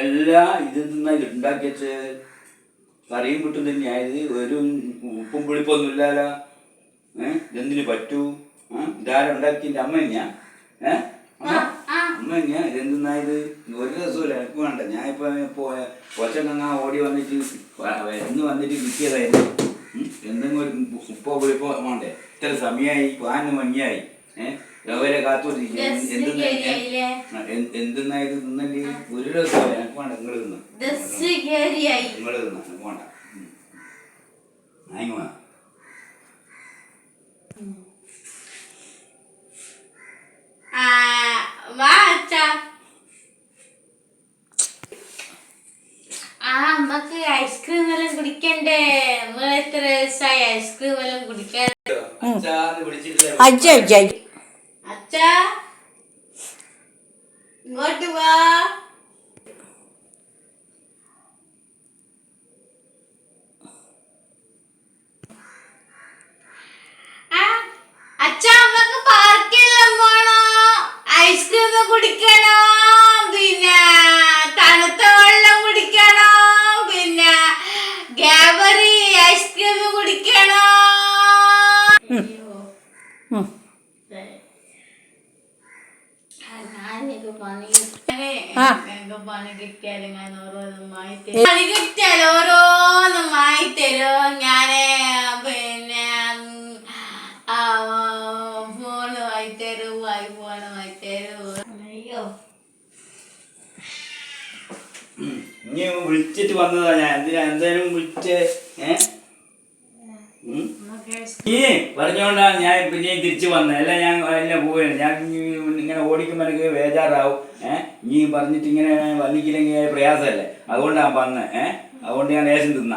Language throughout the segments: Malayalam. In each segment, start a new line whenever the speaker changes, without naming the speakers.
എല്ലാം ഇത് ഉണ്ടാക്കി വെച്ച് കറിയും കിട്ടും തന്നെയായത്. ഒരു ഉപ്പും പുളിപ്പൊന്നും ഇല്ലാലോ. ഇതെന്തിനു പറ്റൂ? ഇതാരും ഉണ്ടാക്കിൻ്റെ അമ്മ തന്നെയാ? അമ്മ തന്നെയാ? ഇതെന്തിനായത്? ഒരു രസമില്ല, എനിക്ക് വേണ്ട. ഞാനിപ്പോ കൊച്ചങ്ങ ഓടി വന്നിട്ട് എന്ന് വന്നിട്ട് കിട്ടിയതായിരുന്നു. എന്തെങ്കിലും ഒരു ഉപ്പോ പുളിപ്പോ വേണ്ടേ? ഇത്ര സമയമായി, 11 മണിയായി. അവരെ കാത്തോട്ടിരിക്കും. എന്തെന്നായത് തിന്നല്? ഒരു രസമില്ല, എനിക്ക് വേണ്ട. നിങ്ങൾ തിന്ന, നിങ്ങൾ തിന്ന, എനിക്ക് വേണ്ട. ആയിങ്ങ
നമുക്ക് ഐസ്ക്രീം എല്ലാം കുടിക്കണ്ടേ? നമ്മൾ എത്ര ദിവസമായി ഐസ്ക്രീം എല്ലാം കുടിക്കാൻ. അച്ഛാ ഇങ്ങോട്ട് വാ. അച്ഛാ നമുക്ക് പാർക്കെല്ലാം പോണോ? ഐസ്ക്രീം കുടിക്കണോ? പിന്നെ തണുത്ത വെള്ളം കുടിക്കണോ? പിന്നെ ഗാബറി ഐസ്ക്രീം കുടിക്കണോ? പണി കിട്ടിയാൽ ഓരോന്നുമായി തരും. ഞാന് പിന്നെ ഫോണ് വായി തരും, ഐഫോണ് വായി തരും. അയ്യോ,
ഇനി വിളിച്ചിട്ട് വന്നതാ ഞാൻ. എന്തായാലും വിളിച്ച് നീ പറഞ്ഞോണ്ടാണ് ഞാൻ പിന്നെയും തിരിച്ചു വന്നത്. അല്ല ഞാൻ എന്നെ പോവുകയാണ്. ഞാൻ ഇങ്ങനെ ഓടിക്കുമ്പോൾ എനിക്ക് ബേജാറാവും. നീ പറഞ്ഞിട്ട് ഇങ്ങനെ വന്നിക്കില്ലെങ്കിൽ പ്രയാസമല്ലേ, അതുകൊണ്ടാണ് വന്നത്. അതുകൊണ്ട് ഞാൻ ലേശം തിന്ന.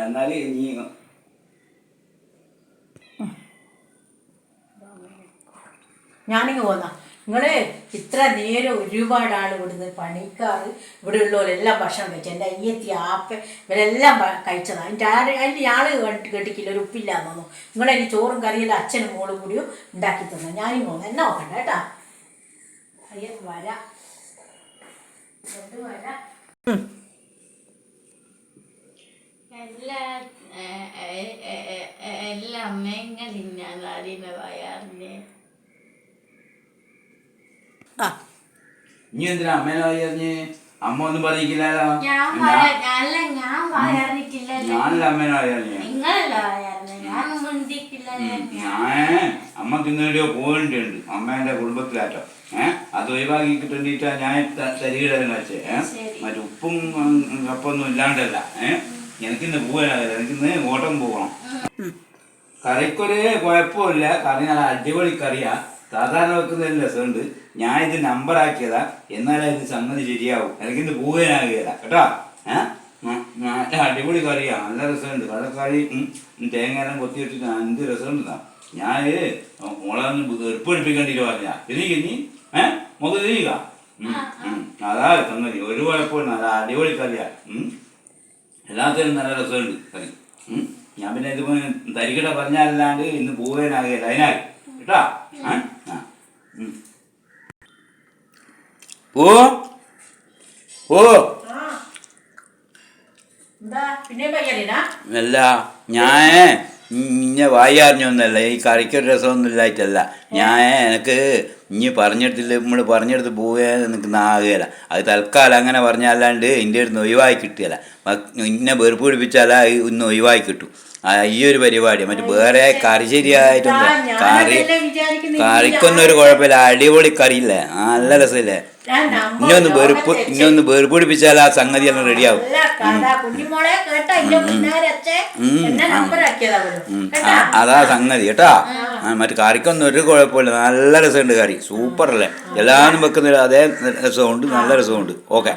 എന്നാല് നീ
ഞാനിങ്ങ് പോന്നാ. നിങ്ങള് ഇത്ര നേരം ഒരുപാട് ആൾ ഇവിടുന്ന് പണിക്കാറ് ഇവിടെ ഉള്ളവരെല്ലാം ഭക്ഷണം കഴിച്ചു. എൻ്റെ അയ്യത്തി ആപ്പ ഇവരെല്ലാം കഴിച്ചതാണ്. അതിൻ്റെ ആള് കേട്ടിക്കില്ല, ഒരു ഉപ്പില്ലാന്ന് തോന്നുന്നു. നിങ്ങളെനിക്ക് ചോറും കറിയെല്ലാം അച്ഛനും മോളും കൂടിയും ഉണ്ടാക്കി തന്നെ. ഞാനും പോന്നു. എന്നെ നോക്കണ്ട കേട്ടാ. അയ്യ വരാം, വരാം.
എല്ലാം മെങ്ങലിഞ്ഞാൽ അറിയുന്ന വയാറിന്റെ.
ഇനി എന്തിനാ അമ്മേനെ പറഞ്ഞ്? അമ്മ ഒന്നും പറഞ്ഞിട്ടില്ലല്ലോ. ഞാനല്ല അമ്മേനെ പറഞ്ഞേ. ഞാൻ അമ്മക്ക് ഇന്നോ പോയിട്ടുണ്ട് അമ്മേന്റെ കുടുംബത്തിലാറ്റോ. അത് ഒഴിവാക്കി കിട്ടേണ്ടിട്ടാ ഞാൻ തരികിടന്ന് വെച്ചേ. മറ്റേ ഉപ്പും കപ്പൊന്നും ഇല്ലാണ്ടല്ല. എനിക്കിന്ന് പോകാനാവില്ല, എനിക്കിന്ന് ഓട്ടം പോകണം. കറിക്കൊരു കുഴപ്പമില്ല, കറി നല്ല അടിപൊളി കറിയാ. സാധാരണ വെക്കുന്നതിന് രസമുണ്ട്. ഞാൻ ഇത് നമ്പറാക്കിയതാ, എന്നാലേ ഇത് സംഗതി ശരിയാവും. എനിക്കിന്ന് പോകാനാകുകയില്ല കേട്ടോ. നല്ല അടിപൊളി കറിയാ, നല്ല രസമുണ്ട്. കടക്കറി തേങ്ങയെല്ലാം കൊത്തിയിട്ടിട്ട് എന്ത് രസമുണ്ടാ. ഞാൻ മോളൊന്ന് എളുപ്പടിപ്പിക്കേണ്ടിട്ട് പറഞ്ഞാ എനിക്ക് നീ മുഖ തിരിക. അതാ സംഗതി, ഒരു കുഴപ്പമില്ല. നല്ല അടിപൊളി കറിയാ. എല്ലാത്തിനും നല്ല രസമുണ്ട് കറി. ഞാൻ പിന്നെ ഇത് തരികിട പറഞ്ഞല്ലാണ്ട് ഇന്ന് പോകാനാകുകയില്ല, അതിനാൽ കേട്ടോ. ഓ ഓ അല്ല, ഞാൻ ഇന്നെ വായി അറിഞ്ഞൊന്നല്ല, ഈ കറിക്കൊരു രസമൊന്നും ഇല്ലായിട്ടല്ല. ഞാൻ എനിക്ക് ഇനി പറഞ്ഞെടുത്തില്ല, നമ്മൾ പറഞ്ഞെടുത്ത് പോവുകയെന്ന് നിൽക്കുന്ന ആകുകയില്ല. അത് തൽക്കാലം അങ്ങനെ പറഞ്ഞല്ലാണ്ട് എൻ്റെ അടുത്ത് ഒഴിവായി കിട്ടുകയില്ല. ഇന്നെ വെറുപ്പ് പിടിപ്പിച്ചാൽ ഇന്ന് ഒഴിവായി കിട്ടും. ഈ ഒരു പരിപാടിയാണ്. മറ്റു വേറെ കറി ശരിയായിട്ടുണ്ട്. കറിക്കൊന്നും ഒരു കുഴപ്പമില്ല, അടിപൊളി കറിയില്ലേ, നല്ല രസമില്ലേ. ഇന്നൊന്ന് വെറുപ്പ് പിടിപ്പിച്ചാൽ ആ സംഗതി എല്ലാം റെഡിയാവും. അതാ സംഗതി കേട്ടാ. മറ്റു കറിക്കൊന്നും ഒരു കുഴപ്പമില്ല, നല്ല രസമുണ്ട് കറി, സൂപ്പറല്ലേ. എല്ലാവരും വെക്കുന്ന അതേ രസമുണ്ട്, നല്ല രസമുണ്ട്. ഓക്കെ.